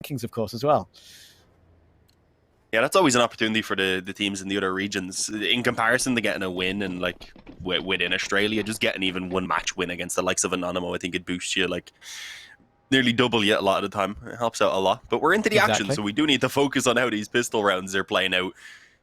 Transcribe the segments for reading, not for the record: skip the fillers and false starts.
rankings, of course, as well. Yeah, that's always an opportunity for the teams in the other regions. In comparison to getting a win and like within Australia, just getting even one match win against the likes of Anonymo, I think it boosts you like nearly double yet a lot of the time. It helps out a lot. But we're into the action, so we do need to focus on how these pistol rounds are playing out.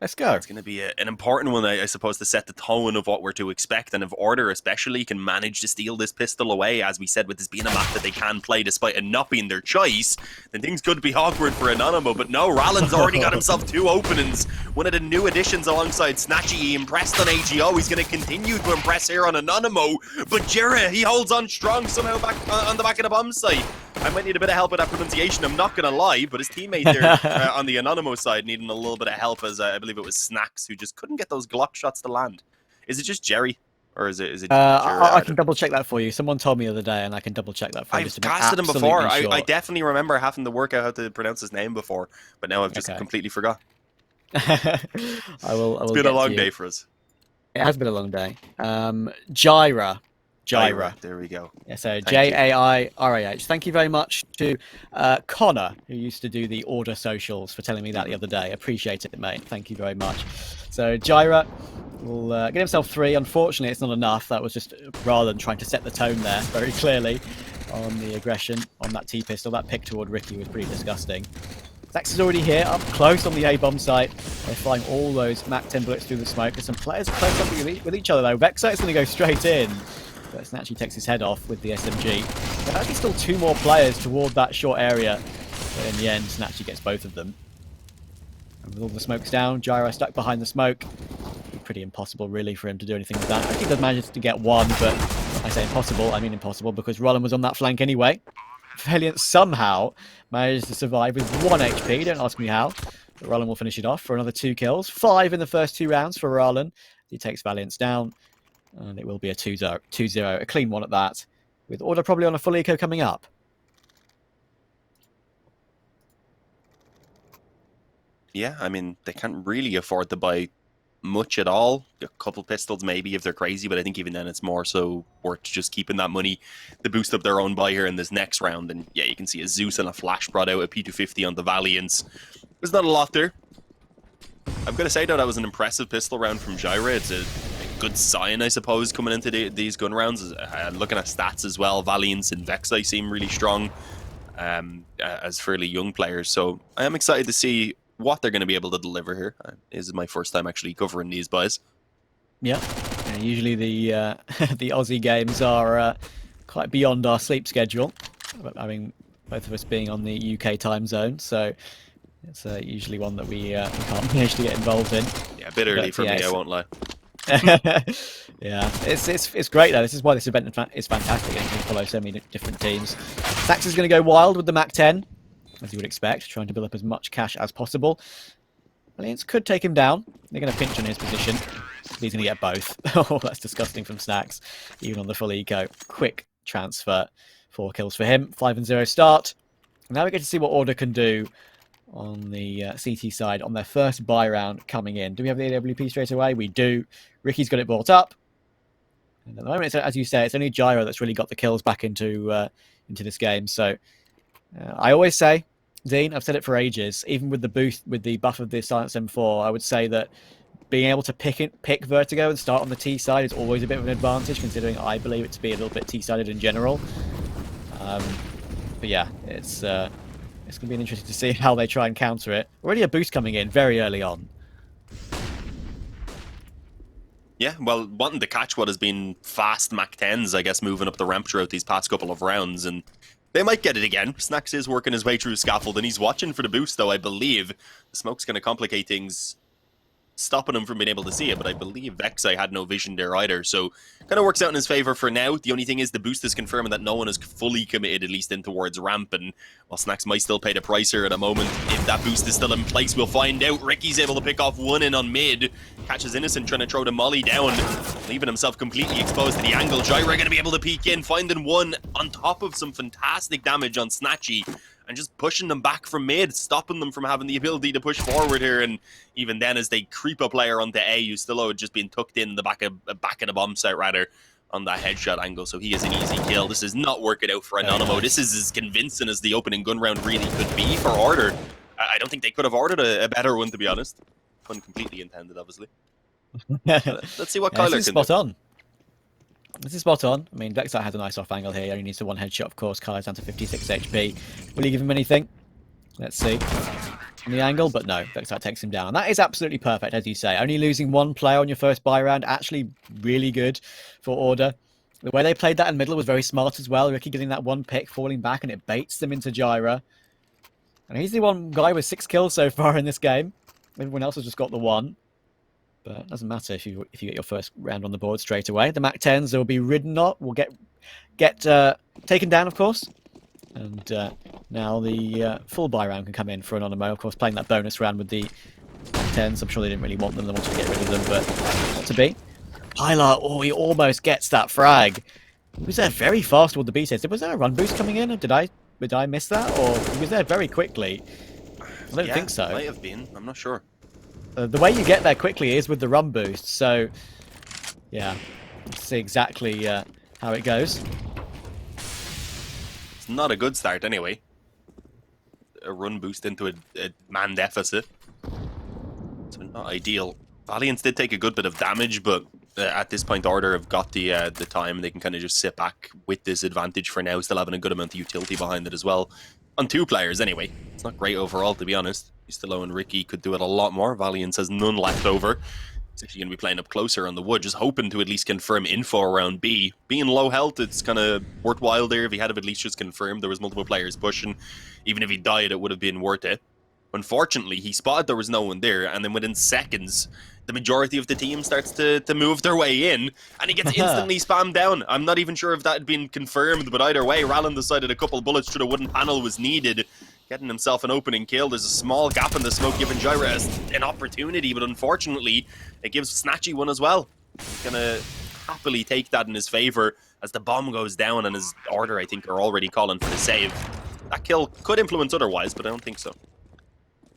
Let's go. It's going to be an important one, I suppose, to set the tone of what we're to expect. And if Order especially can manage to steal this pistol away, as we said, with this being a map that they can play despite it not being their choice, then things could be awkward for Anonymo. But no, Rallen's already got himself 2 openings. One of the new additions alongside Snatchy. He impressed on AGO. He's going to continue to impress here on Anonymo. But Jira, he holds on strong somehow back on the back of the bomb site. I might need a bit of help with that pronunciation, I'm not going to lie, but his teammate there on the Anonymo side needing a little bit of help, as I believe it was Snacks, who just couldn't get those Glock shots to land. Is it just Jerry? Or is it I can double check that for you. Someone told me the other day, and I can double check that for you. I've casted him before. I definitely remember having to work out how to pronounce his name before, but now I've just completely forgot. I will it's been a long day for us. It has been a long day. Jairah. There we go. Yeah, so Jairah. Thank you very much to Connor, who used to do the Order socials, for telling me that the other day. Appreciate it, mate. Thank you very much. So Jairah will get himself 3. Unfortunately, it's not enough. That was just rather than trying to set the tone there very clearly on the aggression on that T-pistol. That pick toward Ricky was pretty disgusting. Zax is already here, up close on the A-bomb site. They're flying all those MAC-10 bullets through the smoke. There's some players close up with each other, though. Vexite is going to go straight in. But Snatchy takes his head off with the SMG. There's actually still 2 more players toward that short area. But in the end, Snatchy gets both of them. And with all the smokes down, Jairah stuck behind the smoke. Pretty impossible, really, for him to do anything with that. I think he does manage to get 1, but I say impossible, I mean impossible, because Rollen was on that flank anyway. Valiant somehow managed to survive with 1 HP, don't ask me how. But Rollen will finish it off for another 2 kills. 5 in the first 2 rounds for Rollen. He takes Valiance down. And it will be a 2-0, a clean one at that, with Order probably on a full eco coming up. Yeah, I mean, they can't really afford to buy much at all. A couple pistols maybe if they're crazy, but I think even then it's more so worth just keeping that money to boost up their own buy here in this next round. And yeah, you can see a Zeus and a Flash brought out a P250 on the Valiants. There's not a lot there. I'm going to say, though, that was an impressive pistol round from Jairah. It's a good sign, I suppose, coming into these gun rounds. Looking at stats as well, Valiants and Vexai seem really strong as fairly young players. So I am excited to see what they're going to be able to deliver here. This is my first time actually covering these boys. Yeah, usually the the Aussie games are quite beyond our sleep schedule. I mean, both of us being on the UK time zone, so it's usually one that we can't manage to get involved in. Yeah, a bit early for me, I won't lie. Yeah, it's great though. This is why this event is fantastic, and you can follow so many different teams. Sax is going to go wild with the MAC-10, as you would expect, trying to build up as much cash as possible. Valiants could take him down. They're going to pinch on his position. He's going to get both. Oh, that's disgusting from Snacks, even on the full eco. Quick transfer. 4 kills for him. 5-0 start. And now we get to see what Order can do on the CT side on their first buy round coming in. Do we have the AWP straight away? We do. Ricky's got it brought up. And at the moment, as you say, it's only Jairah that's really got the kills back into this game. So I always say, Dean, I've said it for ages, even with the boost, with the buff of the Silence M4, I would say that being able to pick Vertigo and start on the T side is always a bit of an advantage, considering I believe it to be a little bit T-sided in general. But yeah, it's going to be interesting to see how they try and counter it. Already a boost coming in very early on. Yeah, well, wanting to catch what has been fast MAC-10s, I guess, moving up the ramp throughout these past couple of rounds, and they might get it again. Snacks is working his way through scaffold, and he's watching for the boost, though, I believe. The smoke's going to complicate things, stopping him from being able to see it, but I believe Vexai had no vision there either, so kind of works out in his favor for now. The only thing is the boost is confirming that no one is fully committed, at least in towards ramp, and while Snacks might still pay the price here at a moment, if that boost is still in place, we'll find out. Ricky's able to pick off 1 in on mid, catches Innocent trying to throw the molly down, leaving himself completely exposed to the angle. Jairah going to be able to peek in, finding 1 on top of some fantastic damage on Snatchy, and just pushing them back from mid, stopping them from having the ability to push forward here. And even then, as they creep a player onto A, who's still just being tucked in the back of the bomb site, rather. on that headshot angle, so he is an easy kill. This is not working out for Anonymo. Nice. This is as convincing as the opening gun round really could be for Order. I don't think they could have ordered a better one, to be honest. Pun completely intended, obviously. Let's see what Yeah, Kyler this is can do. spot on. This is spot on. I mean, Vexite has a nice off angle here. He only needs the one headshot, of course. Kyler's down to 56 HP. Will he give him anything? Let's see. On the angle, but no, Vexite takes him down. And that is absolutely perfect, as you say. Only losing one player on your first buy round, actually really good for Order. The way they played that in the middle was very smart as well. Ricky getting that one pick, falling back, and it baits them into Jyra. And he's the one guy with 6 kills so far in this game. Everyone else has just got the one. But it doesn't matter if you get your first round on the board straight away. The Mac 10s will be ridden up, will get taken down, of course. And now the full buy round can come in for Anonymo. Of course, playing that bonus round with the Mac 10s. I'm sure they didn't really want them. They wanted to get rid of them, but not to be. Pilar, oh, he almost gets that frag. He was there very fast toward the B stage. Was there a run boost coming in? Or did I miss that? Or he was there very quickly? I don't think so. Might have been. I'm not sure. The way you get there quickly is with the run boost. So, yeah, let's see exactly how it goes. It's not a good start anyway. A run boost into a man deficit. So not ideal. Valiants did take a good bit of damage, but at this point, Order have got the time. They can kind of just sit back with this advantage for now, still having a good amount of utility behind it as well. On 2 players, anyway. It's not great overall, to be honest. Stilo and Ricky could do it a lot more. Valiants has none left over. He's actually going to be playing up closer on the wood, just hoping to at least confirm info around B. Being low health, it's kind of worthwhile there. If he had have at least just confirmed there was multiple players pushing, even if he died, it would have been worth it. Unfortunately, he spotted there was no one there, and then within seconds, the majority of the team starts to move their way in, and he gets instantly spammed down. I'm not even sure if that had been confirmed, but either way, Rallen decided a couple bullets through the wooden panel was needed, getting himself an opening kill. There's a small gap in the smoke, giving Jyra an opportunity, but unfortunately, it gives Snatchy one as well. He's gonna happily take that in his favor as the bomb goes down, and his Order, I think, are already calling for the save. That kill could influence otherwise, but I don't think so.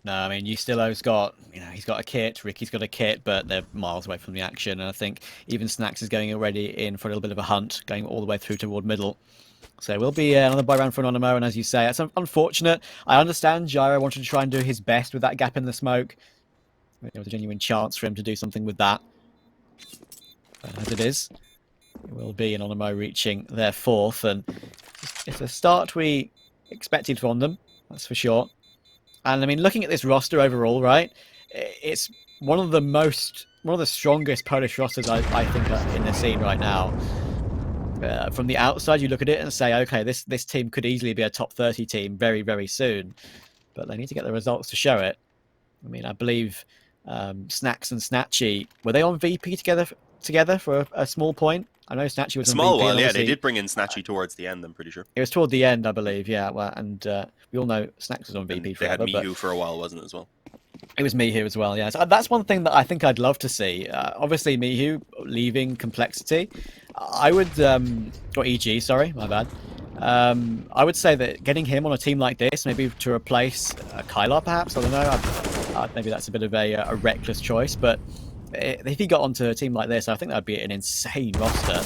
No, I mean, Eustilo's got, he's got a kit, Ricky's got a kit, but they're miles away from the action. And I think even Snacks is going already in for a little bit of a hunt, going all the way through toward middle. So it will be another buy round for Anonymo, and as you say, it's unfortunate. I understand Jyra wanted to try and do his best with that gap in the smoke. There was a genuine chance for him to do something with that. But as it is, it will be Anonymo reaching their 4th, and it's a start we expected from them, that's for sure. And I mean, looking at this roster overall, right, it's one of the strongest Polish rosters I think in the scene right now. From the outside, you look at it and say, okay, this team could easily be a top 30 team very, very soon. But they need to get the results to show it. I mean, I believe Snacks and Snatchy, were they on VP together for a small point? I know Snatchy was a on small VP. one, yeah. They did bring in Snatchy towards the end, I'm pretty sure. It was toward the end, I believe, yeah. Well, and we all know Snacks was on VP and forever. They had Mihu for a while, wasn't it, as well? It was Mihu as well, yeah. So that's one thing that I think I'd love to see. Obviously, Mihu leaving Complexity. I would, or EG, sorry, my bad. I would say that getting him on a team like this, maybe to replace Kylar, perhaps. I don't know. Maybe that's a bit of a reckless choice, but if he got onto a team like this, I think that would be an insane roster.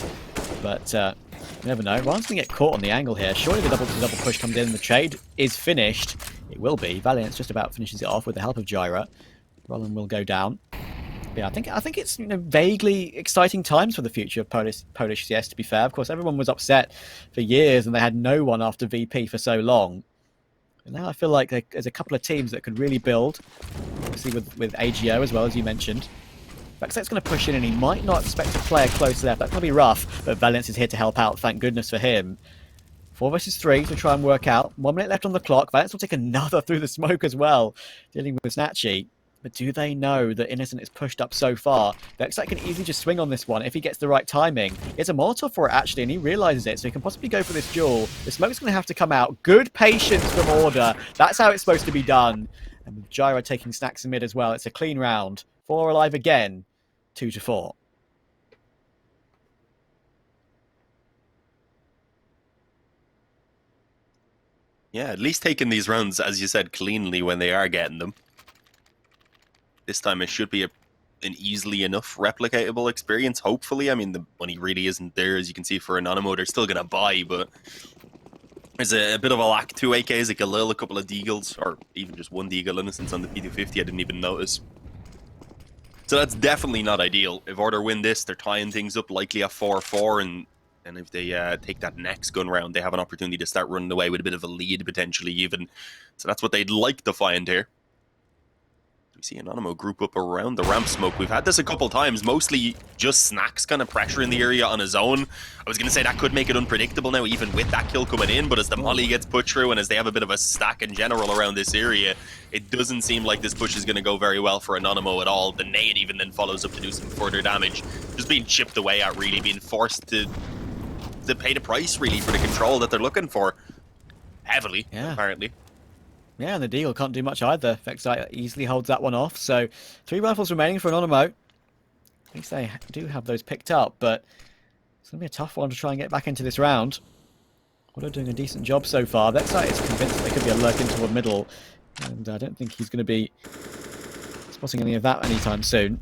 But you never know. Ryan's going to get caught on the angle here. Surely the double push comes in. The trade is finished. It will be. Valiant's just about finishes it off with the help of Jyra. Roland will go down. But yeah, I think it's vaguely exciting times for the future of Polish CS. To be fair, of course, everyone was upset for years, and they had no one after VP for so long. And now I feel like there's a couple of teams that could really build. Obviously with AGO as well, as you mentioned. Vexite's going to push in, and he might not expect a player close left. That's going to be rough, but Valiance is here to help out. Thank goodness for him. 4 versus 3 to try and work out. 1 minute left on the clock. Valiance will take another through the smoke as well, dealing with Snatchy. But do they know that Innocent is pushed up so far? Vexite can easily just swing on this one if he gets the right timing. It's a Molotov for it, actually, and he realizes it, so he can possibly go for this duel. The smoke's going to have to come out. Good patience from Order. That's how it's supposed to be done. And with Jyra taking Snacks in mid as well, it's a clean round. 4 alive again. 2-4. Yeah, at least taking these rounds, as you said, cleanly when they are getting them. This time it should be a an easily enough replicatable experience, hopefully. I mean, the money really isn't there, as you can see, for Anonymo. They're still going to buy, but there's a bit of a lack. 2 AKs, a Galil, a couple of Deagles, or even just one Deagle Innocence on the P250. I didn't even notice. So that's definitely not ideal. If Order win this, they're tying things up likely at 4-4, and if they take that next gun round, they have an opportunity to start running away with a bit of a lead, potentially even. So that's what they'd like to find here. We see Anonymo group up around the ramp smoke. We've had this a couple times, mostly just Snacks kind of pressure in the area on his own. I was going to say that could make it unpredictable now, even with that kill coming in, but as the molly gets put through and as they have a bit of a stack in general around this area, it doesn't seem like this push is going to go very well for Anonymo at all. The nade even then follows up to do some further damage. Just being chipped away at, really, being forced to pay the price, really, for the control that they're looking for. Heavily, apparently. Yeah, and the Deagle can't do much either. Vexite easily holds that one off. So 3 rifles remaining for Anonymo. At least they do have those picked up, but it's going to be a tough one to try and get back into this round. Order doing a decent job so far. Vexite is convinced that there could be a lurk into the middle, and I don't think he's going to be spotting any of that anytime soon.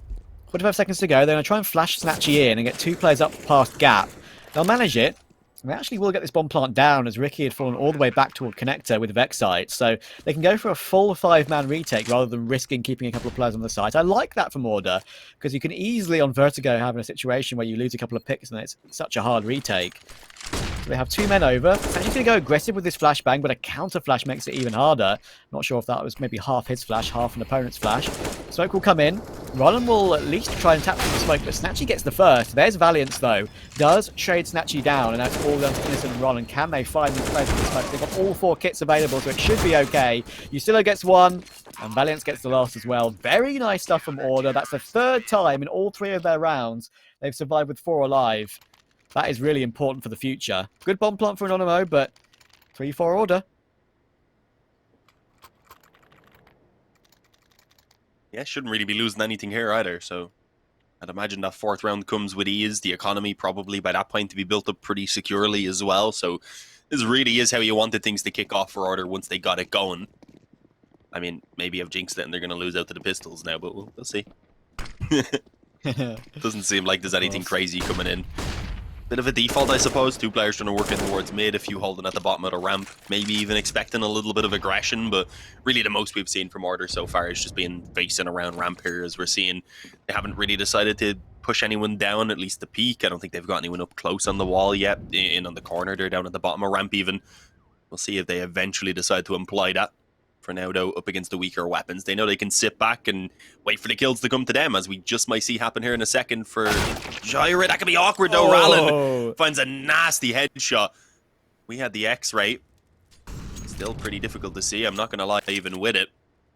45 seconds to go. They're going to try and flash Snatchy in and get 2 players up past Gap. They'll manage it. They actually will get this bomb plant down, as Ricky had fallen all the way back toward Connector with Vexite. So they can go for a full 5-man retake rather than risking keeping a couple of players on the site. I like that from Order, because you can easily on Vertigo have a situation where you lose a couple of picks and it's such a hard retake. So they have 2 men over. He's actually going to go aggressive with this flashbang, but a counter flash makes it even harder. Not sure if that was maybe half his flash, half an opponent's flash. Smoke will come in. Rollin will at least try and tap the smoke, but Snatchy gets the first. There's Valiance, though. Does trade Snatchy down, and that's all down to Innocent and Rollin. Can they find these players with the smoke? They've got all 4 kits available, so it should be okay. Usilo gets 1, and Valiance gets the last as well. Very nice stuff from Order. That's the 3rd time in all 3 of their rounds they've survived with 4 alive. That is really important for the future. Good bomb plant for Anonymo, but 3-4 Order. Yeah, shouldn't really be losing anything here either, so I'd imagine that 4th round comes with ease. The economy probably by that point to be built up pretty securely as well, so this really is how you wanted things to kick off for Order once they got it going. I mean, maybe I've jinxed it and they're going to lose out to the pistols now, but we'll see. Doesn't seem like there's anything crazy coming in. Bit of a default, I suppose. 2 players trying to work in towards mid, a few holding at the bottom of the ramp, maybe even expecting a little bit of aggression, but really the most we've seen from Order so far is just being facing around ramp here, as we're seeing. They haven't really decided to push anyone down, at least the peak. I don't think they've got anyone up close on the wall yet, in on the corner. They're down at the bottom of ramp even. We'll see if they eventually decide to imply that. For now, though, up against the weaker weapons, they know they can sit back and wait for the kills to come to them, as we just might see happen here in a second for Jaira. That could be awkward, though. Rallen finds a nasty headshot. We had the X-ray. Still pretty difficult to see, I'm not going to lie, even with it.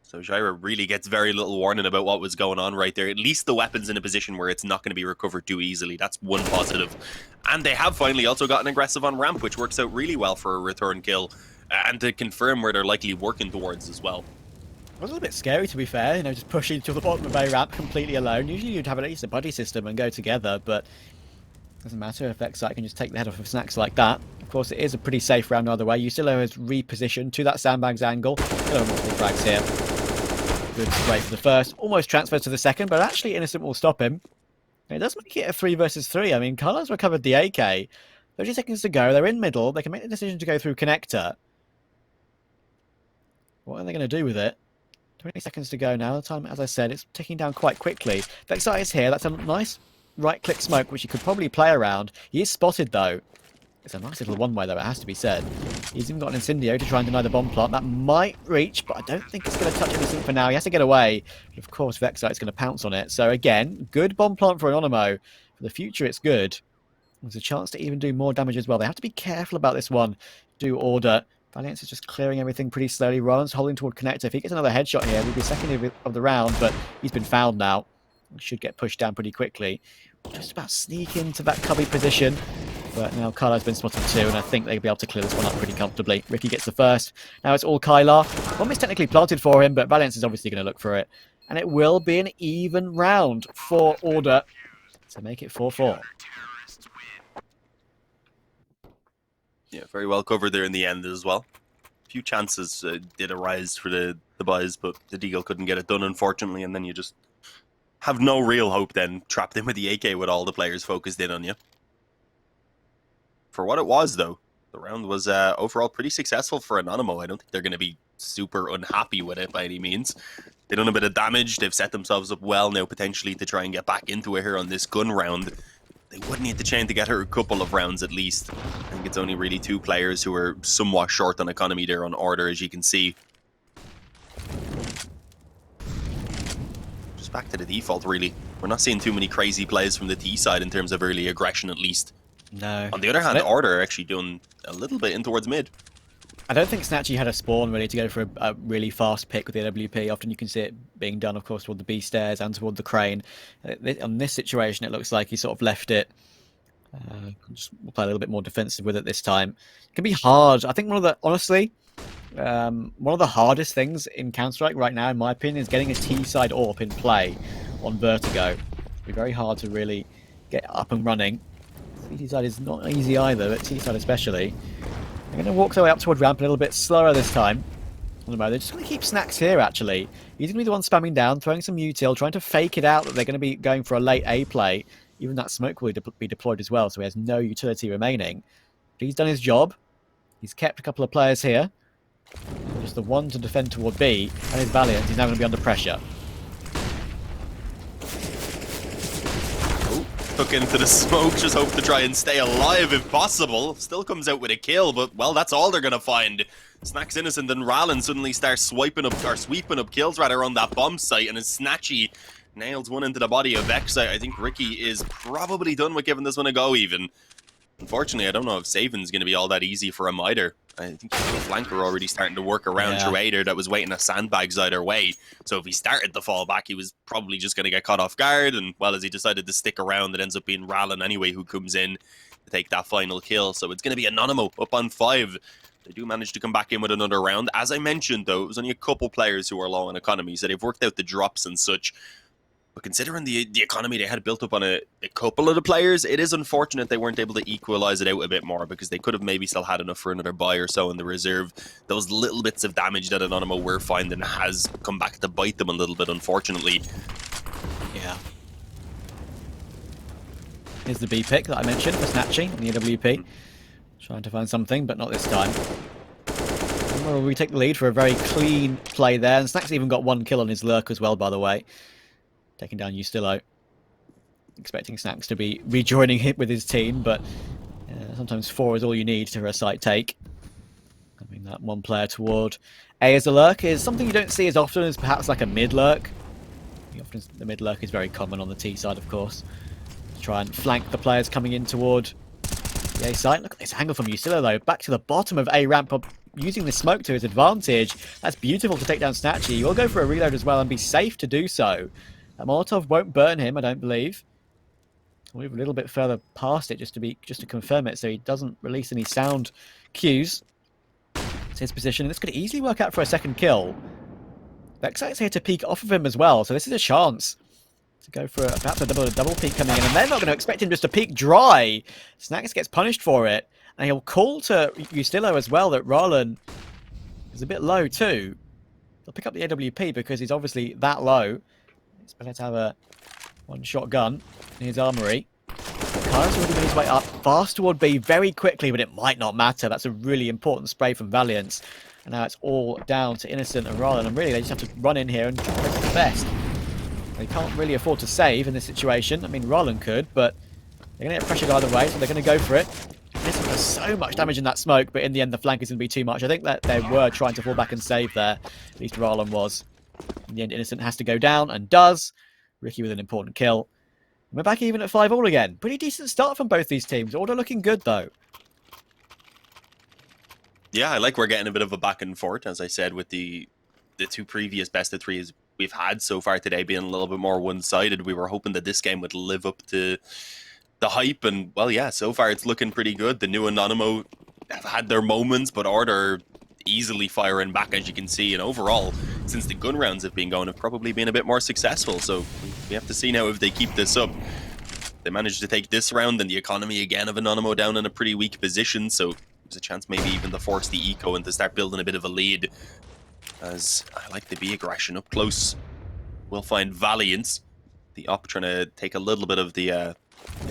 So Jaira really gets very little warning about what was going on right there. At least the weapon's in a position where it's not going to be recovered too easily. That's one positive. And they have finally also gotten aggressive on ramp, which works out really well for a return kill. And to confirm where they're likely working towards as well. It was a little bit scary, to be fair, you know, just pushing to the bottom of a ramp completely alone. Usually you'd have at least a buddy system and go together, but it doesn't matter if Vexite can just take the head off of Snacks like that. Of course, it is a pretty safe round either way. Usilo has repositioned to that sandbags angle. There are multiple frags here. Good spray for the first. Almost transfers to the second, but actually Innocent will stop him. It does make it a 3 versus 3. I mean, Carlos recovered the AK. 30 seconds to go. They're in middle. They can make the decision to go through Connector. What are they going to do with it? 20 seconds to go now. The time, as I said, it's ticking down quite quickly. Vexite is here. That's a nice right-click smoke, which he could probably play around. He is spotted, though. It's a nice little one-way, though, it has to be said. He's even got an Incendio to try and deny the bomb plant. That might reach, but I don't think it's going to touch Innocent for now. He has to get away. But of course, Vexite's going to pounce on it. So, again, good bomb plant for Anonymo. For the future, it's good. There's a chance to even do more damage as well. They have to be careful about this one. Do Order. Valiance is just clearing everything pretty slowly. Rollins holding toward Connector. If he gets another headshot here, he'll be second of the round, but he's been fouled now. He should get pushed down pretty quickly. Just about sneak into that cubby position. But now Kylar's been spotted too, and I think they'll be able to clear this one up pretty comfortably. Ricky gets the first. Now it's all Kylar. One is technically planted for him, but Valiance is obviously going to look for it. And it will be an even round for Order to make it 4-4. Yeah, very well covered there in the end as well. A few chances did arise for the buys, but the Deagle couldn't get it done, unfortunately, and then you just have no real hope then, trapped in with the AK with all the players focused in on you. For what it was, though, the round was overall pretty successful for Anonymo. I don't think they're going to be super unhappy with it by any means. They've done a bit of damage. They've set themselves up well now, potentially, to try and get back into it here on this gun round. They would need the chain to get her a couple of rounds at least. I think it's only really 2 players who are somewhat short on economy there on order, as you can see. Just back to the default, really. We're not seeing too many crazy plays from the T side in terms of early aggression, at least. No. On the other hand, Order are actually doing a little bit in towards mid. I don't think Snatchy had a spawn really to go for a really fast pick with the AWP. Often you can see it being done, of course, toward the B stairs and toward the crane. On this situation, it looks like he sort of left it. Just play a little bit more defensive with it this time. It can be hard. I think honestly, one of the hardest things in Counter-Strike right now, in my opinion, is getting a T-side AWP in play on Vertigo. It'll be very hard to really get up and running. T-side is not easy either, but T-side especially. They're going to walk their way up toward ramp a little bit slower this time. They're just going to keep Snacks here, actually. He's going to be the one spamming down, throwing some util, trying to fake it out that they're going to be going for a late A play. Even that smoke will be deployed as well, so he has no utility remaining. But he's done his job. He's kept a couple of players here. Just the one to defend toward B, and his Valiant. He's now going to be under pressure. Took into the smoke, just hope to try and stay alive if possible. Still comes out with a kill, but well, that's all they're gonna find. Snacks Innocent and Rallen suddenly start sweeping up kills rather on that bomb site, and as Snatchy nails one into the body of Vex, I think Ricky is probably done with giving this one a go even. Unfortunately, I don't know if saving's going to be all that easy for him either. I think the flanker already starting to work around Trader that was waiting at sandbags either way. So if he started the fall back, he was probably just going to get caught off guard. And well, as he decided to stick around, it ends up being Rallen anyway who comes in to take that final kill. So it's going to be Anonymo up on 5. They do manage to come back in with another round. As I mentioned, though, it was only a couple players who are low on economy, so they've worked out the drops and such. But considering the economy they had built up on a couple of the players, it is unfortunate they weren't able to equalize it out a bit more, because they could have maybe still had enough for another buy or so in the reserve. Those little bits of damage that Anonymo were finding has come back to bite them a little bit, unfortunately. Yeah. Here's the B pick that I mentioned for Snatching in the AWP. Trying to find something, but not this time. Well, we take the lead for a very clean play there, and Snacks even got 1 kill on his lurk as well, by the way. Taking down Ustillo. Expecting Snacks to be rejoining him with his team, but sometimes 4 is all you need to a site take. I mean, that 1 player toward A as a lurk is something you don't see as often as perhaps like a mid lurk. Often the mid lurk is very common on the T side, of course. Try and flank the players coming in toward the A site. Look at this angle from Ustillo, though. Back to the bottom of A ramp, using the smoke to his advantage. That's beautiful to take down Snatchy. He will go for a reload as well and be safe to do so. That Molotov won't burn him, I don't believe. I'll move a little bit further past it just to confirm it, so he doesn't release any sound cues. It's his position, and this could easily work out for a second kill. Vexite's here to peek off of him as well, so this is a chance to go for perhaps a double peek coming in, and they're not going to expect him just to peek dry. Snacks gets punished for it, and he'll call to Ustillo as well that Rallen is a bit low too. He'll pick up the AWP because he's obviously that low. It's better to have a one-shot gun in his armory. Kyle's already made his way up fast toward B very quickly, but it might not matter. That's a really important spray from Valiant. And now it's all down to Innocent and Rallen, and really they just have to run in here and try to make the best. They can't really afford to save in this situation. I mean, Rallen could, but they're going to get pressured either way, so they're going to go for it. Innocent has so much damage in that smoke, but in the end the flank is going to be too much. I think that they were trying to fall back and save there. At least Rallen was. In the end, Innocent has to go down, and does. Ricky with an important kill. We're back even at 5-all again. Pretty decent start from both these teams. Order looking good, though. Yeah, I like we're getting a bit of a back and forth, as I said, with the 2 previous best of 3s we've had so far today being a little bit more one-sided. We were hoping that this game would live up to the hype, and, well, yeah, so far it's looking pretty good. The new Anonymo have had their moments, but Order easily firing back, as you can see, and overall, since the gun rounds have been going, have probably been a bit more successful, so we have to see now if they keep this up. They managed to take this round, and the economy again of Anonymo down in a pretty weak position, so there's a chance maybe even to force the eco and to start building a bit of a lead, as I like the B aggression up close. We'll find Valiant. the up, trying to take a little bit of the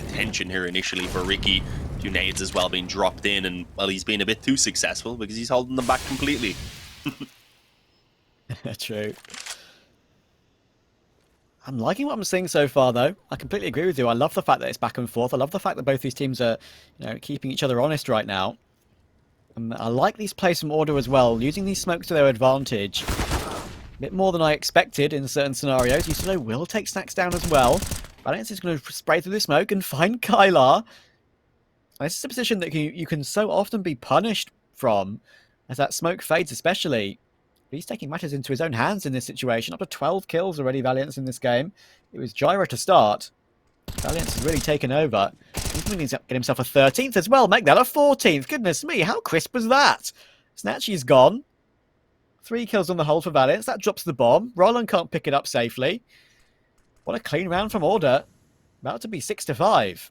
attention here initially for Ricky. A few nades as well being dropped in, and well, he's been a bit too successful because he's holding them back completely. True. I'm liking what I'm seeing so far, though. I completely agree with you. I love the fact that it's back and forth. I love the fact that both these teams are, keeping each other honest right now. I like these plays from Order as well, using these smokes to their advantage. A bit more than I expected in certain scenarios. Ysulo will take Snacks down as well. Valiance is going to spray through the smoke and find Kylar. This is a position that you can so often be punished from, as that smoke fades especially. But he's taking matters into his own hands in this situation. Up to 12 kills already, Valiance, in this game. It was Gyra to start. Valiance has really taken over. He's going to get himself a 13th as well. Make that a 14th. Goodness me, how crisp was that? Snatchy's gone. 3 kills on the hold for Valiance. That drops the bomb. Roland can't pick it up safely. What a clean round from Order. About to be 6-5.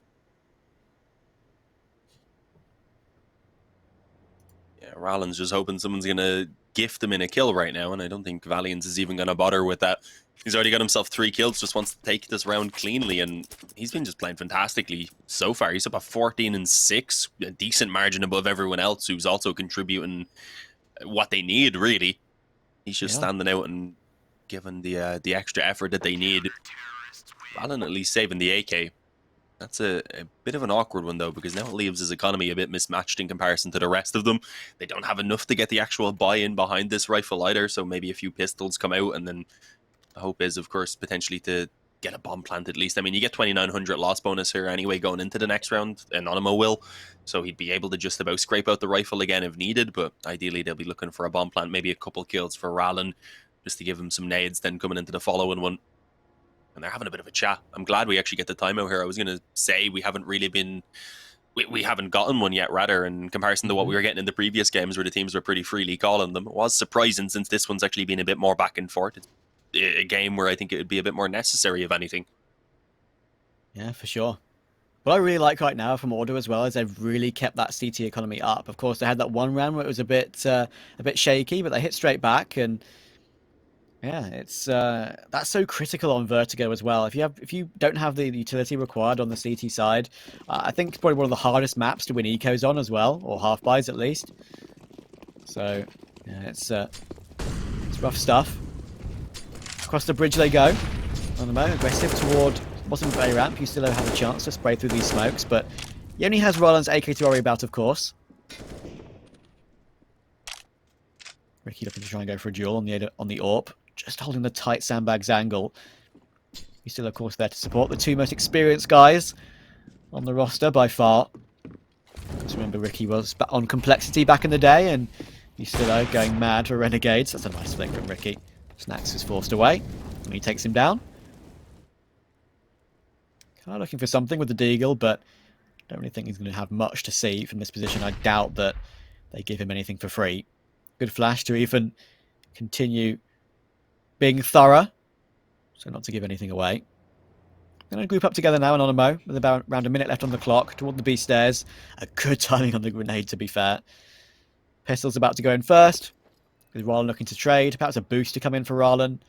Yeah, Rollins just hoping someone's going to gift him in a kill right now, and I don't think Valiance is even going to bother with that. He's already got himself 3 kills, just wants to take this round cleanly, and he's been just playing fantastically so far. He's up at 14-6, a decent margin above everyone else who's also contributing what they need, really. He's just standing out and giving the extra effort that they need. Valen at least saving the AK. That's a bit of an awkward one, though, because now it leaves his economy a bit mismatched in comparison to the rest of them. They don't have enough to get the actual buy-in behind this rifle either, so maybe a few pistols come out, and then the hope is, of course, potentially to get a bomb plant at least. I mean, you get 2,900 loss bonus here anyway going into the next round. Anonymo will, so he'd be able to just about scrape out the rifle again if needed, but ideally they'll be looking for a bomb plant, maybe a couple kills for Rallen, just to give him some nades, then coming into the following one. And they're having a bit of a chat. I'm glad we actually get the timeout here. I was going to say we haven't really been... We haven't gotten one yet, rather, in comparison to what we were getting in the previous games where the teams were pretty freely calling them. It was surprising since this one's actually been a bit more back and forth. It's a game where I think it would be a bit more necessary, if anything. Yeah, for sure. What I really like right now from Order as well is they've really kept that CT economy up. Of course, they had that one round where it was a bit shaky, but they hit straight back, and yeah, it's that's so critical on Vertigo as well. If you don't have the utility required on the CT side, I think it's probably one of the hardest maps to win ecos on as well, or half buys at least. So yeah, it's rough stuff. Across the bridge they go. Anonymo aggressive toward bottom bay ramp. You still don't have a chance to spray through these smokes, but he only has Roland's AK to worry about, of course. Ricky looking to try and go for a duel on the AWP. Just holding the tight sandbags angle. He's still, of course, there to support the 2 most experienced guys on the roster by far. Just remember, Ricky was on complexity back in the day, and he's still going mad for Renegades. That's a nice flick from Ricky. Snacks is forced away, and he takes him down. Kind of looking for something with the Deagle, but I don't really think he's going to have much to see from this position. I doubt that they give him anything for free. Good flash to even continue being thorough, so not to give anything away. They're going to group up together now, Anonymo, with about around a minute left on the clock, toward the B stairs. A good timing on the grenade, to be fair. Pistol's about to go in first, with Rallen looking to trade. Perhaps a boost to come in for Rallen.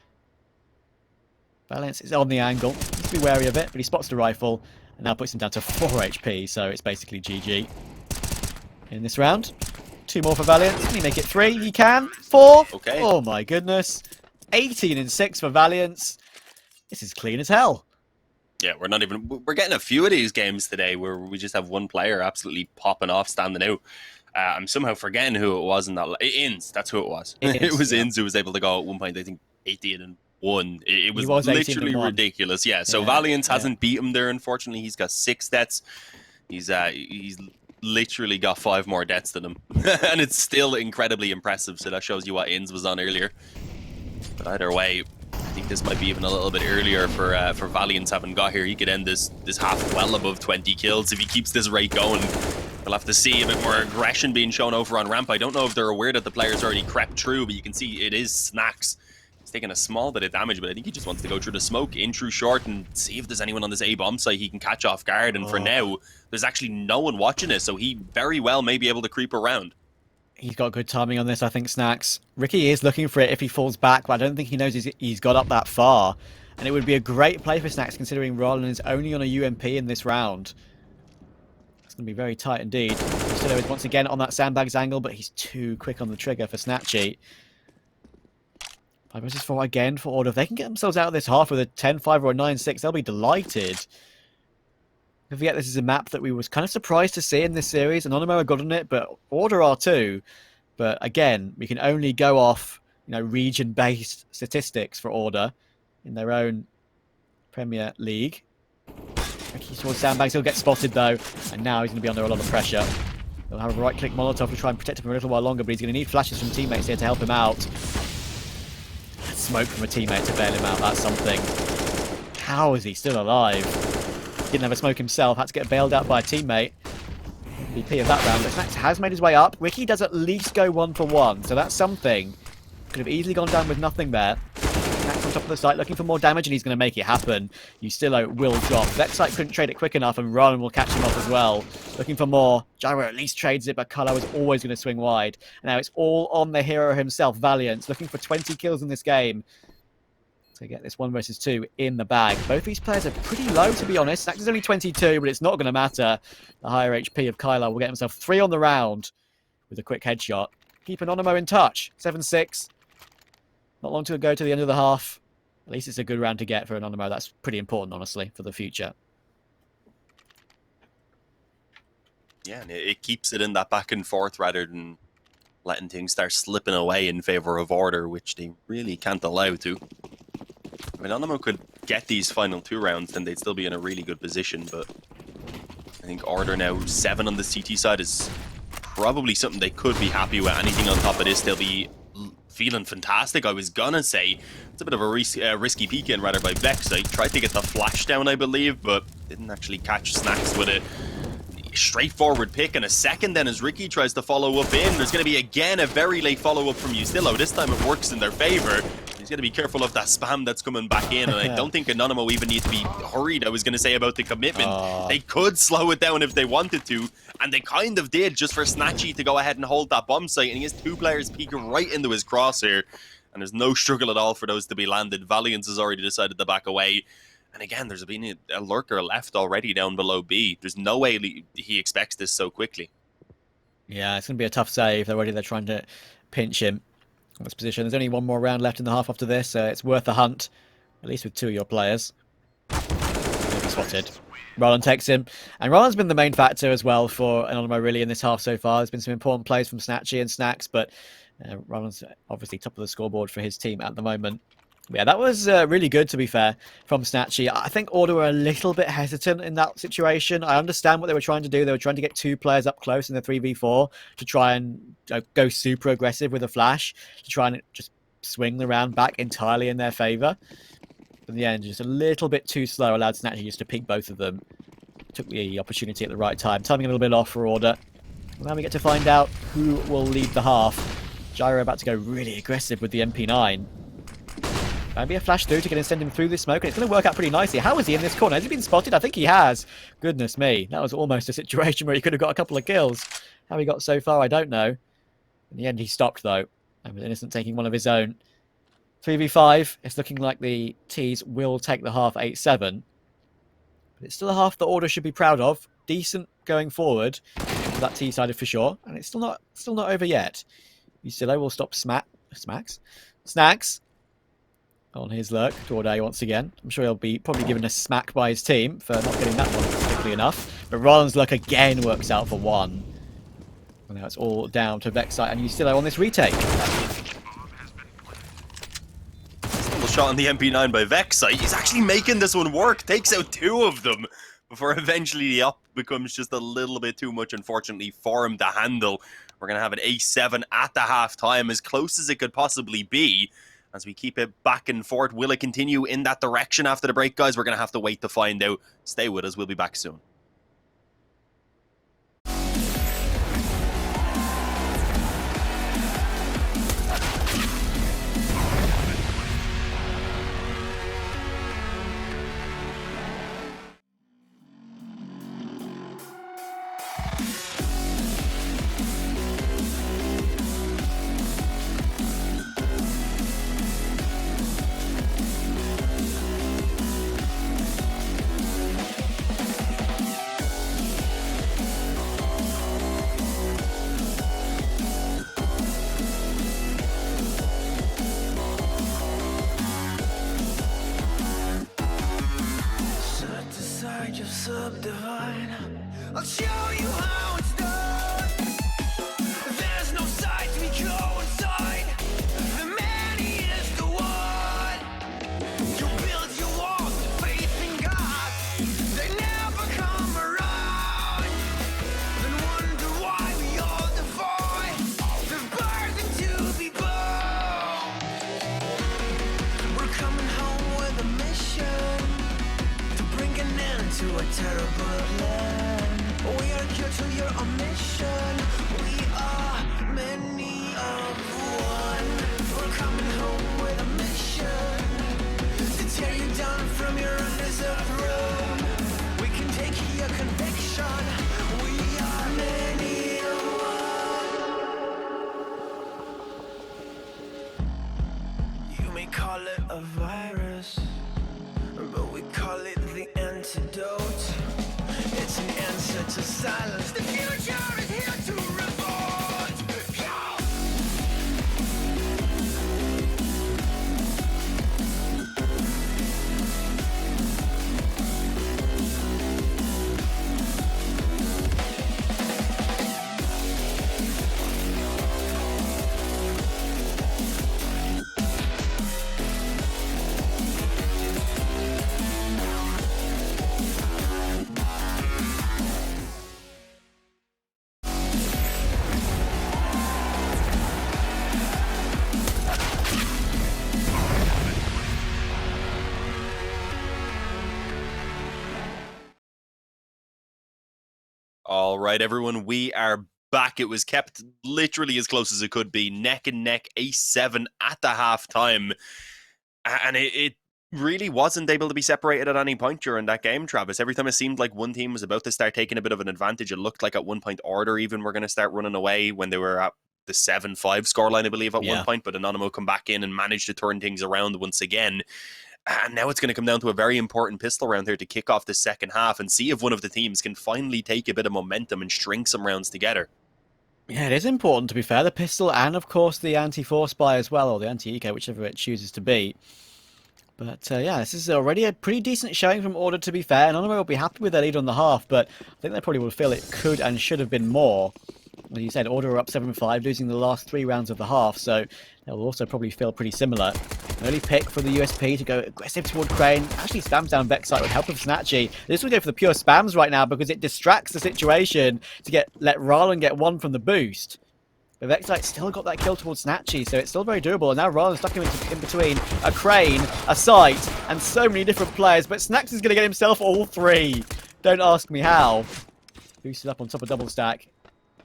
Valiance is on the angle. Needs to be wary of it, but he spots the rifle, and now puts him down to 4 HP, so it's basically GG in this round. 2 more for Valiant. Can he make it 3? He can. 4. Okay. Oh my goodness. 18-6 for Valiance. This is clean as hell. Yeah, we're getting a few of these games today where we just have one player absolutely popping off, standing out. I'm somehow forgetting who it was in that. Inns, that's who it was. It was Inns who was able to go at one point, I think, 18-1. It was literally ridiculous. Yeah, so Valiance hasn't beat him there, unfortunately. He's got 6 deaths. He's literally got 5 more deaths than him. And it's still incredibly impressive, so that shows you what Inns was on earlier. But either way, I think this might be even a little bit earlier for Valiance having got here. He could end this half well above 20 kills if he keeps this rate going. We'll have to see a bit more aggression being shown over on ramp. I don't know if they're aware that the player's already crept through, but you can see it is Snacks. He's taking a small bit of damage, but I think he just wants to go through the smoke, in through short, and see if there's anyone on this A-bomb site he can catch off guard. And for now, there's actually no one watching this, so he very well may be able to creep around. He's got good timing on this, I think, Snacks. Ricky is looking for it if he falls back, but I don't think he knows he's got up that far. And it would be a great play for Snacks considering Rollin is only on a UMP in this round. It's going to be very tight indeed. Still is once again on that sandbags angle, but he's too quick on the trigger for Snatchy. 5 versus 4 again for Order. If they can get themselves out of this half with a 10-5 or a 9-6, they'll be delighted. Don't forget, this is a map that we was kind of surprised to see in this series. Anonymo are good on it, but Order are too. But again, we can only go off, region-based statistics for Order in their own Premier League. Ricky towards sandbags. He'll get spotted though, and now he's going to be under a lot of pressure. He'll have a right-click Molotov to try and protect him for a little while longer, but he's going to need flashes from teammates here to help him out. Smoke from a teammate to bail him out. That's something. How is he still alive? Didn't have a smoke himself. Had to get bailed out by a teammate. MVP of that round. But Snacks has made his way up. Ricky does at least go 1 for 1, so that's something. Could have easily gone down with nothing there. Snacks on top of the site looking for more damage, and he's going to make it happen. Ustilo will drop. Vexite couldn't trade it quick enough, and Ron will catch him off as well. Looking for more. Gyro at least trades it, but Color was always going to swing wide. Now it's all on the hero himself, Valiant, looking for 20 kills in this game to get this 1 versus 2 in the bag. Both these players are pretty low, to be honest. Snacks is only 22, but it's not going to matter. The higher HP of Kyla will get himself 3 on the round with a quick headshot. Keep Anonymo in touch. 7-6. Not long to go to the end of the half. At least it's a good round to get for Anonymo. That's pretty important, honestly, for the future. Yeah, and it keeps it in that back and forth rather than letting things start slipping away in favor of Order, which they really can't allow to. I mean, Anonymo could get these final 2 rounds, then they'd still be in a really good position, but I think Order now 7 on the CT side is probably something they could be happy with. Anything on top of this, they'll be feeling fantastic. I was gonna say it's a bit of a risky peek in rather by Vex. I tried to get the flash down, I believe, but didn't actually catch Snacks with a straightforward pick. And a second then as Ricky tries to follow up in, there's going to be again a very late follow-up from Ustilo. This time it works in their favor. He's going to be careful of that spam that's coming back in, and I don't think Anonymo even need to be hurried. I was going to say about the commitment. They could slow it down if they wanted to, and they kind of did, just for Snatchy to go ahead and hold that bomb site, and he has 2 players peeking right into his crosshair, and there's no struggle at all for those to be landed. Valiant has already decided to back away. And again, there's been a lurker left already down below B. There's no way he expects this so quickly. Yeah, it's going to be a tough save. They're trying to pinch him in this position. There's only 1 more round left in the half after this, so it's worth a hunt, at least with 2 of your players. He'll be spotted. Roland takes him. And Roland's been the main factor as well for Anonymo really in this half so far. There's been some important plays from Snatchy and Snacks, but Roland's obviously top of the scoreboard for his team at the moment. Yeah, that was really good, to be fair, from Snatchy. I think Order were a little bit hesitant in that situation. I understand what they were trying to do. They were trying to get 2 players up close in the 3v4 to try and go super aggressive with a flash, to try and just swing the round back entirely in their favour. But in the end, just a little bit too slow, allowed Snatchy just to peek both of them. Took the opportunity at the right time. Timing a little bit off for Order. Now we get to find out who will lead the half. Gyro about to go really aggressive with the MP9. Maybe a flash through to get and send him through this smoke, and it's going to work out pretty nicely. How is he in this corner? Has he been spotted? I think he has. Goodness me. That was almost a situation where he could have got a couple of kills. How he got so far, I don't know. In the end, he stopped, though, and was Innocent taking one of his own. 3v5. It's looking like the T's will take the half 8-7. But it's still a half the Order should be proud of. Decent going forward for that T side for sure. And it's still not over yet. Ustilo will stop Snacks on his lurk. Jorday once again. I'm sure he'll be probably given a smack by his team for not getting that one quickly enough. But Roland's lurk again works out for 1. And now it's all down to Vexite and Ustilo on this retake. Still a shot on the MP9 by Vexite. He's actually making this one work. Takes out 2 of them before eventually the up becomes just a little bit too much, unfortunately, for him to handle. We're going to have an 8-7 at the half-time, as close as it could possibly be. As we keep it back and forth, will it continue in that direction after the break, guys? We're going to have to wait to find out. Stay with us. We'll be back soon. to a terrible land. We are here to your omission. We are many of one. We're coming home with a mission to tear you down from your undeserved throne. We can take your conviction. We are many of one. You may call it a virus, but we call it the antidote. It's an answer to silence. The future is here to revolt. All right, everyone, we are back. It was kept literally as close as it could be, neck and neck, ace-7 at the halftime. And it really wasn't able to be separated at any point during that game, Travis. Every time it seemed like one team was about to start taking a bit of an advantage, it looked like at one point Order even were going to start running away when they were at the 7-5 scoreline, I believe, at one point. But Anonymo come back in and managed to turn things around once again. And now it's going to come down to a very important pistol round here to kick off the second half and see if one of the teams can finally take a bit of momentum and string some rounds together. Yeah, it is important, to be fair. The pistol and, of course, the anti-force buy as well, or the anti-eco, whichever it chooses to be. But, yeah, this is already a pretty decent showing from Order, to be fair. Anonymo will be happy with their lead on the half, but I think they probably will feel it could and should have been more. As you said, Order are up 7-5, losing the last 3 rounds of the half, so they'll also probably feel pretty similar. Early pick for the USP to go aggressive toward Crane. Actually spams down Vexite with help of Snatchy. This will go for the pure spams right now because it distracts the situation to let Rylan get one from the boost. But Vexite still got that kill towards Snatchy, so it's still very doable. And now Rylan's stuck in between a Crane, a Sight, and so many different players. But Snax is going to get himself all 3. Don't ask me how. Boosted up on top of double stack.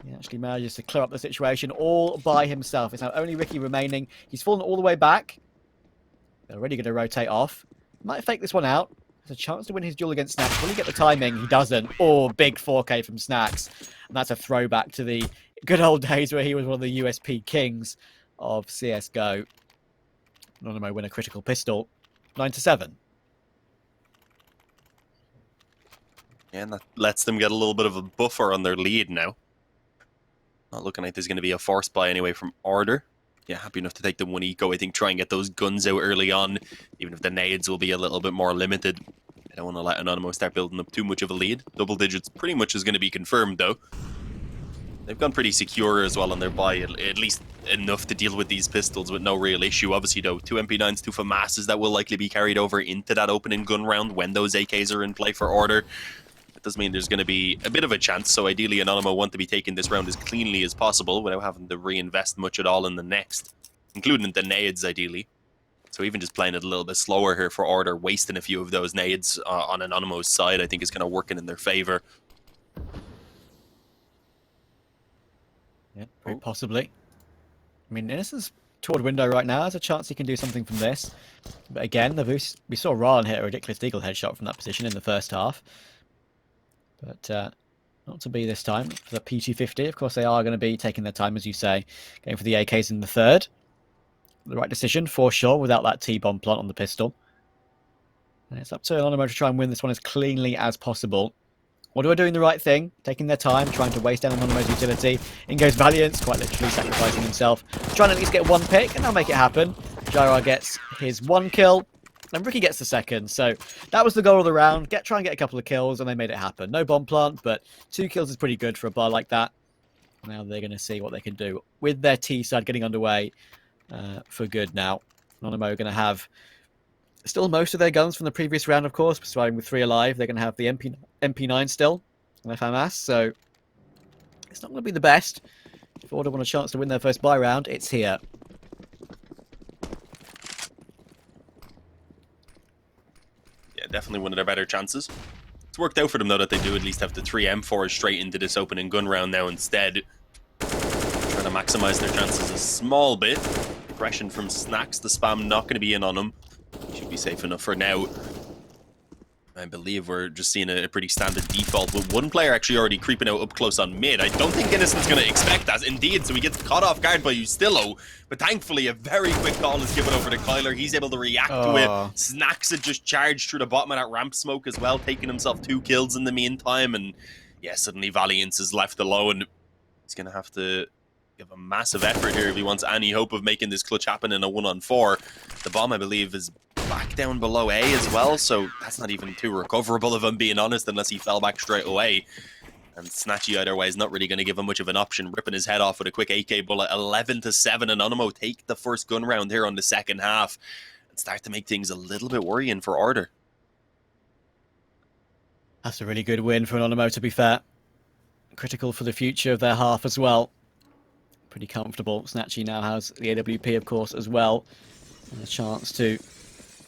He actually manages to clear up the situation all by himself. It's now only Ricky remaining. He's fallen all the way back. They're already going to rotate off. Might fake this one out. There's a chance to win his duel against Snacks. Will he get the timing? He doesn't. Oh, big 4K from Snacks. And that's a throwback to the good old days where he was one of the USP kings of CSGO. Anonymo win a critical pistol. 9-7. Yeah, and that lets them get a little bit of a buffer on their lead now. Not looking like there's going to be a force buy anyway from Order. Yeah, happy enough to take the 1 eco. I think try and get those guns out early on, even if the nades will be a little bit more limited. I don't want to let Anonymo start building up too much of a lead. Double digits pretty much is going to be confirmed, though. They've gone pretty secure as well on their buy, at least enough to deal with these pistols with no real issue. Obviously, though, 2 MP9s, 2 FAMASs that will likely be carried over into that opening gun round when those AKs are in play for Order. Does mean there's going to be a bit of a chance, so ideally Anonymo want to be taking this round as cleanly as possible without having to reinvest much at all in the next, including the nades ideally. So even just playing it a little bit slower here for Order, wasting a few of those nades on Anonymo's side, I think is going to work in their favor. Yeah, very possibly. I mean, Innocent's toward window right now. There's a chance he can do something from this. But again, the boost, we saw Ryan hit a ridiculous deagle headshot from that position in the first half. But not to be this time. For the P250, of course, they are going to be taking their time, as you say, going for the AKs in the third. The right decision, for sure, without that T-bomb plant on the pistol. And it's up to Anonymo to try and win this one as cleanly as possible. Order are doing the right thing, taking their time, trying to waste down Anonymo's utility. In goes Valiant, quite literally sacrificing himself, trying to at least get 1 pick, and they'll make it happen. Gyra gets his 1 kill. And Ricky gets the second, so that was the goal of the round. Try and get a couple of kills, and they made it happen. No bomb plant, but 2 kills is pretty good for a bar like that. Now they're going to see what they can do with their T side getting underway for good now. Anonymo are going to have still most of their guns from the previous round, of course, starting with 3 alive. They're going to have the MP9 still, and FMS, so it's not going to be the best. If Order want a chance to win their first buy round, it's here. Definitely one of their better chances. It's worked out for them, though, that they do at least have the 3 M4s straight into this opening gun round now instead. Trying to maximize their chances a small bit. Aggression from Snacks, the spam not going to be in on him. Should be safe enough for now. I believe we're just seeing a pretty standard default with one player actually already creeping out up close on mid. I don't think Innocent's going to expect that. Indeed, so he gets caught off guard by Ustillo. But thankfully, a very quick call is given over to Kyler. He's able to react to it. Snacks had just charged through the bottom of that ramp smoke as well, taking himself 2 kills in the meantime. And yeah, suddenly Valiance is left alone. He's going to have to give a massive effort here if he wants any hope of making this clutch happen in a 1-on-4. The bomb, I believe, is back down below A as well, so that's not even too recoverable if I'm being honest, unless he fell back straight away. And Snatchy either way is not really going to give him much of an option, ripping his head off with a quick AK bullet. 11-7, Anonymo take the first gun round here on the second half and start to make things a little bit worrying for Order. That's a really good win for Anonymo, to be fair. Critical for the future of their half as well. Pretty comfortable. Snatchy now has the AWP, of course, as well. And a chance to